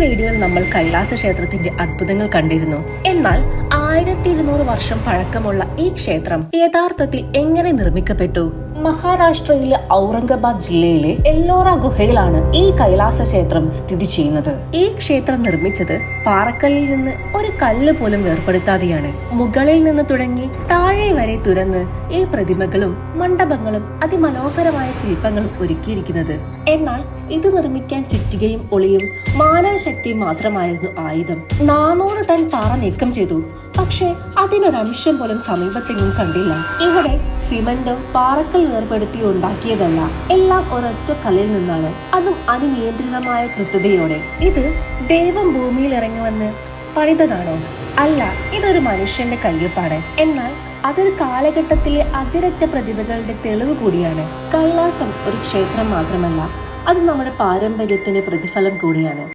വീഡിയോയിൽ നമ്മൾ കൈലാസ ക്ഷേത്രത്തിന്റെ അത്ഭുതങ്ങൾ കണ്ടിരുന്നു. എന്നാൽ 1200 വർഷം പഴക്കമുള്ള ഈ ക്ഷേത്രം യഥാർത്ഥത്തിൽ എങ്ങനെ നിർമ്മിക്കപ്പെട്ടു? മഹാരാഷ്ട്രയിലെ ഔറംഗാബാദ് ജില്ലയിലെ എല്ലോറ ഗുഹയിലാണ് ഈ കൈലാസ ക്ഷേത്രം സ്ഥിതി ചെയ്യുന്നത്. ഈ ക്ഷേത്രം നിർമ്മിച്ചത് പാറക്കല്ലിൽ നിന്ന് ഒരു കല്ല് പോലും വേർപെടുത്താതെയാണ്. മുകളിൽ നിന്ന് തുടങ്ങി താഴെ വരെ തുരന്ന് ഈ പ്രതിമകളും മണ്ഡപങ്ങളും അതിമനോഹരമായ ശില്പങ്ങളും ഒരുക്കിയിരിക്കുന്നത്. എന്നാൽ ഇത് നിർമ്മിക്കാൻ ചുറ്റികയും ഒളിയും മാനവശക്തിയും മാത്രമായിരുന്നു ആയുധം. 400 ടൺ പാറ നീക്കം ചെയ്തു. പക്ഷെ അതിനൊരംശം പോലും സമീപത്തെങ്ങും കണ്ടില്ല. ഇവിടെ സിമന്റോ പാറക്കൽ വേർപെടുത്തിയോ ഉണ്ടാക്കിയതല്ല, എല്ലാം ഒരൊറ്റ കല്ലിൽ നിന്നാണ്, അതും അനിയന്ത്രിതമായ കൃത്യതയോടെ. ഇത് ദൈവം ഭൂമിയിൽ ഇറങ്ങി വന്ന് പണിതതാണോ? അല്ല, ഇതൊരു മനുഷ്യന്റെ കയ്യൊപ്പാണ്. എന്നാൽ അതൊരു കാലഘട്ടത്തിലെ അതിരറ്റ പ്രതിഭകളുടെ തെളിവ് കൂടിയാണ്. കൈലാസം ഒരു ക്ഷേത്രം മാത്രമല്ല, അത് നമ്മുടെ പാരമ്പര്യത്തിന്റെ പ്രതിഫലം കൂടിയാണ്.